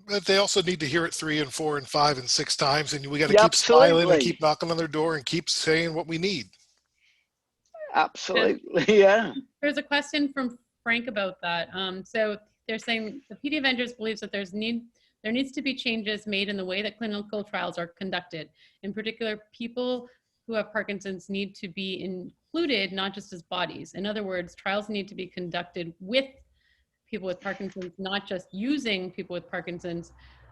But they also need to hear it 3 and 4 and 5 and 6 times, and we got to keep smiling and keep knocking on their door and keep saying what we need. Absolutely, yeah. There's a question from Frank about that. So they're saying the PD Avengers believes that there needs to be changes made in the way that clinical trials are conducted. In particular, people who have Parkinson's need to be included, not just as bodies. In other words, trials need to be conducted with people with Parkinson's, not just using people with Parkinson's.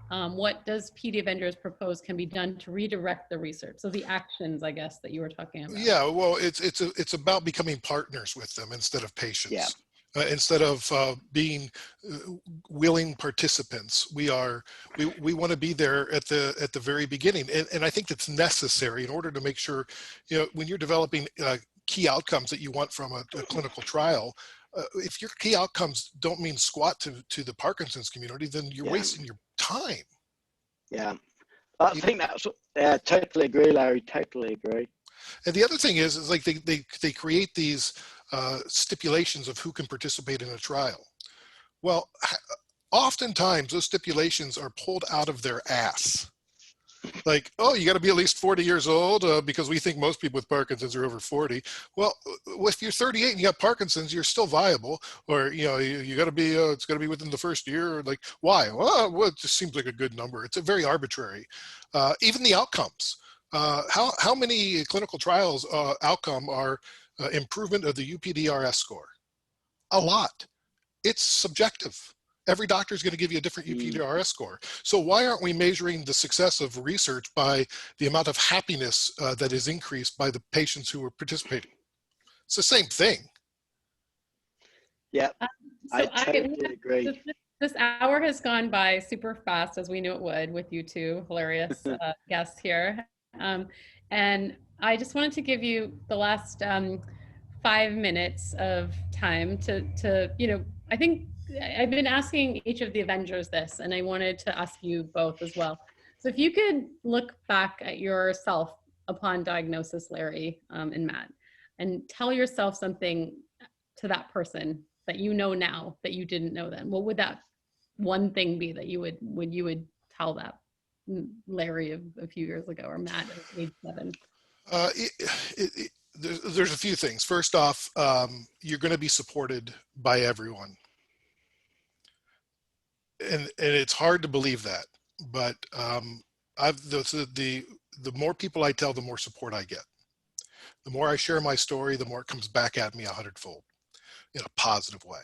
What does PD Avengers propose can be done to redirect the research? So the actions, I guess, that you were talking about. Yeah, well, it's about becoming partners with them instead of patients. Yeah. Instead of being willing participants, we want to be there at the very beginning, and I think that's necessary in order to make sure, when you're developing key outcomes that you want from a clinical trial. If your key outcomes don't mean squat to the Parkinson's community, then you're wasting your time. Yeah, I think totally agree, Larry. Totally agree. And the other thing is like they create these stipulations of who can participate in a trial. Well, oftentimes those stipulations are pulled out of their ass. Like, oh, you got to be at least 40 years old because we think most people with Parkinson's are over 40. Well, if you're 38 and you got Parkinson's, you're still viable. Or, you got to be, it's got to be within the first year. Or like, why? Well, it just seems like a good number. It's a very arbitrary. Even the outcomes. How many clinical trials outcome are improvement of the UPDRS score? A lot. It's subjective. Every doctor is going to give you a different UPDRS score. So why aren't we measuring the success of research by the amount of happiness that is increased by the patients who are participating? It's the same thing. Yeah, I totally agree. This hour has gone by super fast, as we knew it would, with you two hilarious guests here. And I just wanted to give you the last 5 minutes of time to I think I've been asking each of the Avengers this, and I wanted to ask you both as well. So if you could look back at yourself upon diagnosis, Larry and Matt, and tell yourself something to that person that you know now that you didn't know then, what would that one thing be that you would tell that Larry of a few years ago, or Matt at age 7? There's a few things. First off, you're going to be supported by everyone. And it's hard to believe that, but the more people I tell, the more support I get. The more I share my story, the more it comes back at me 100-fold in a positive way.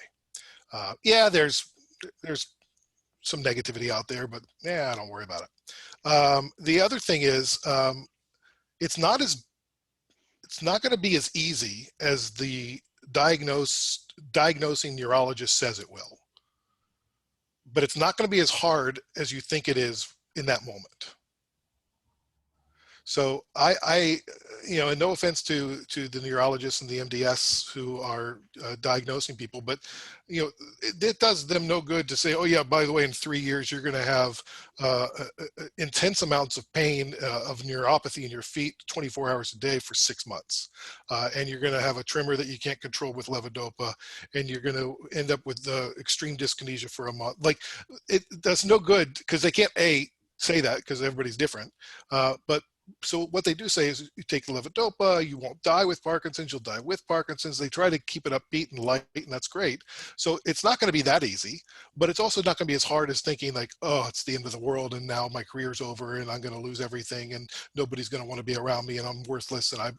Yeah, there's some negativity out there, but yeah, don't worry about it. The other thing is, it's not going to be as easy as the diagnosing neurologist says it will. But it's not going to be as hard as you think it is in that moment. So I and no offense to the neurologists and the MDS who are diagnosing people, but it does them no good to say, oh yeah, by the way, in 3 years you're going to have intense amounts of pain of neuropathy in your feet 24 hours a day for 6 months, and you're going to have a tremor that you can't control with levodopa, and you're going to end up with extreme dyskinesia for a month. Like, that's no good, because they can't say that, because everybody's different, but so what they do say is, you take the levodopa, you won't die with Parkinson's, you'll die with Parkinson's. They try to keep it upbeat and light, and that's great. So it's not going to be that easy, but it's also not going to be as hard as thinking like, oh, it's the end of the world and now my career's over and I'm going to lose everything and nobody's going to want to be around me and I'm worthless and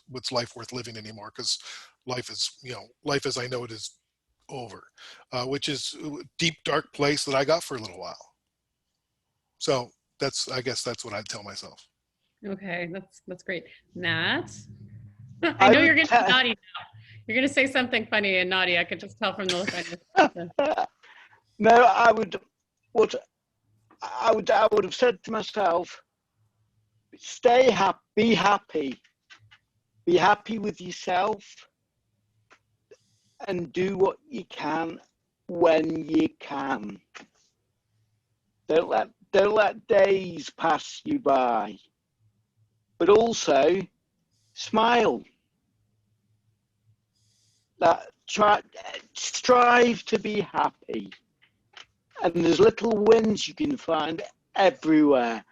what's life worth living anymore? Because life is, life as I know it is over, which is a deep, dark place that I got for a little while. So I guess that's what I'd tell myself. Okay, that's great. Matt, I know you're going to be naughty now. You're going to say something funny and naughty. I could just tell from the look on your face. No, I would have said to myself, stay happy, be happy with yourself, and do what you can when you can. Don't let days pass you by. But also, smile. Strive to be happy. And there's little wins you can find everywhere.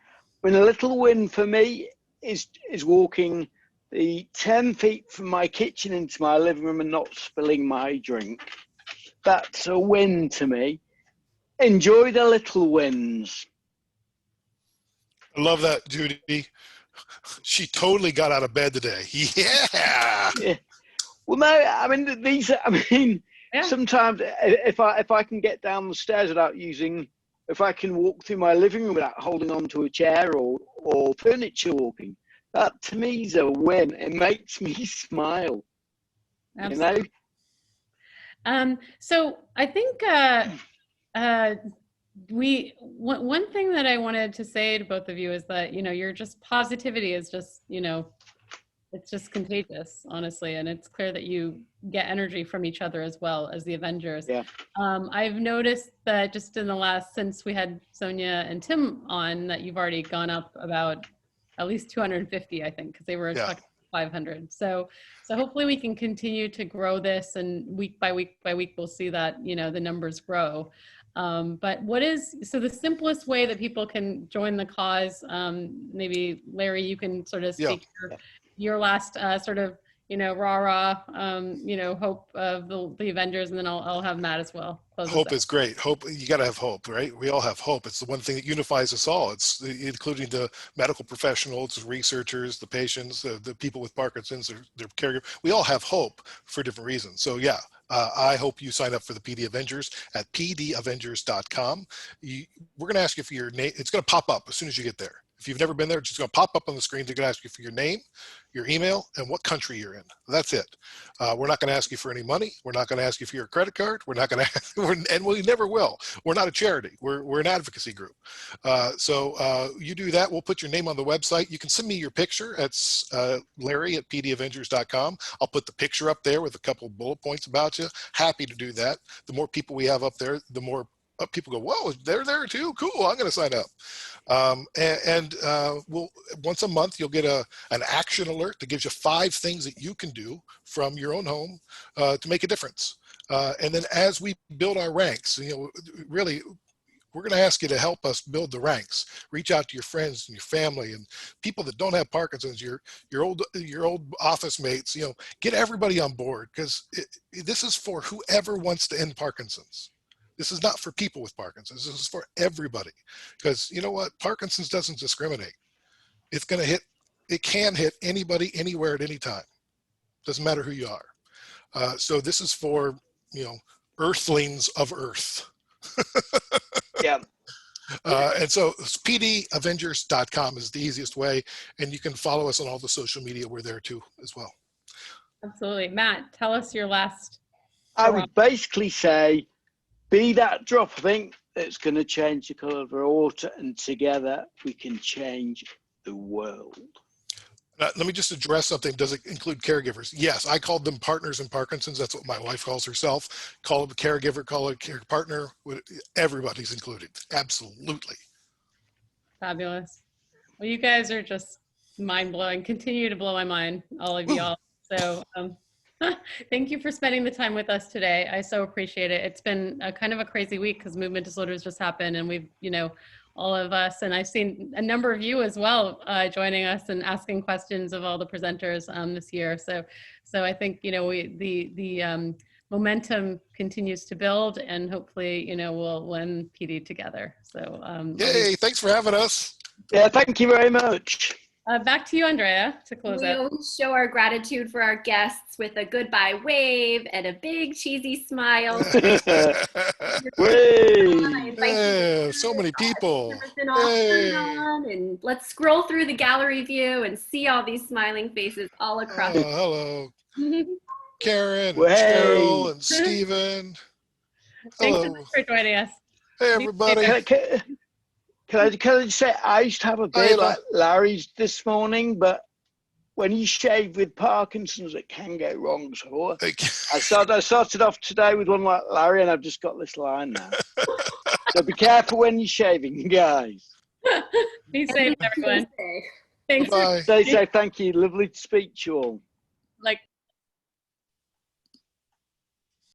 A little win for me is walking the 10 feet from my kitchen into my living room and not spilling my drink. That's a win to me. Enjoy the little wins. I love that, Judy. She totally got out of bed today. Yeah. Well, no, I mean, Yeah. Sometimes if I can get down the stairs if I can walk through my living room without holding onto a chair or furniture walking, that to me is a win. It makes me smile. Absolutely. So I think one thing that I wanted to say to both of you is that, you're just, positivity is just, it's just contagious, honestly. And it's clear that you get energy from each other as well as the Avengers. Yeah. I've noticed that just in the last, since we had Sonia and Tim on, that you've already gone up about at least 250, I think, because they were talking 500. So hopefully we can continue to grow this, and week by week we'll see that, the numbers grow. But so the simplest way that people can join the cause, maybe Larry, you can sort of speak your last sort of, rah-rah, hope of the Avengers, and then I'll have Matt as well. Hope is great. Hope, you got to have hope, right? We all have hope. It's the one thing that unifies us all. It's including the medical professionals, the researchers, the patients, the people with Parkinson's, their caregivers. We all have hope for different reasons. So yeah, I hope you sign up for the PD Avengers at pdavengers.com. We're going to ask you for your name. It's going to pop up as soon as you get there. If you've never been there, it's just going to pop up on the screen. They're going to ask you for your name, your email, and what country you're in. That's it. We're not going to ask you for any money. We're not going to ask you for your credit card. We're not going to, and we never will. We're not a charity. We're an advocacy group. So you do that. We'll put your name on the website. You can send me your picture. It's Larry at pdavengers.com. I'll put the picture up there with a couple bullet points about you. Happy to do that. The more people we have up there, the more people go, whoa, they're there too. Cool. I'm going to sign up. We'll, once a month, you'll get an action alert that gives you 5 things that you can do from your own home to make a difference. And then as we build our ranks, really, we're going to ask you to help us build the ranks. Reach out to your friends and your family and people that don't have Parkinson's, your old office mates, get everybody on board, because this is for whoever wants to end Parkinson's. This is not for people with Parkinson's. This is for everybody. Because you know what? Parkinson's doesn't discriminate. It can hit anybody, anywhere, at any time. Doesn't matter who you are. So this is for, earthlings of Earth. Yeah. And so pdavengers.com is the easiest way. And you can follow us on all the social media. We're there too as well. Absolutely. Matt, tell us your last. I would basically say, be that drop of ink that's going to change the colour of our water, and together we can change the world. Let me just address something. Does it include caregivers? Yes, I called them partners in Parkinson's. That's what my wife calls herself. Call it a caregiver, call it a care partner. Everybody's included. Absolutely. Fabulous. Well, you guys are just mind-blowing. Continue to blow my mind, all of y'all. So thank you for spending the time with us today. I so appreciate it. It's been a kind of a crazy week because movement disorders just happened, and we've, you know, all of us, and I've seen a number of you as well joining us and asking questions of all the presenters this year. So I think, you know, the momentum continues to build, and hopefully, you know, we'll win PD together. So yay! Thanks for having us. Yeah, thank you very much. Back to you, Andrea, to close We out. always show our gratitude for our guests with a goodbye wave and a big cheesy smile. Whee! Yeah, so many people. And let's scroll through the gallery view and see all these smiling faces all across. Hello, Karen, and Way. Cheryl, and Stephen. Thanks Hello. so much for joining us. Hey, everybody. Can I just say, I used to have a beard like Larry's this morning, but when you shave with Parkinson's, it can go wrong. So I started off today with one like Larry, and I've just got this line now. So be careful when you're shaving, guys. Be safe, everyone. Thanks. Bye. Stay safe. Thank you. Lovely to speak to you all. Like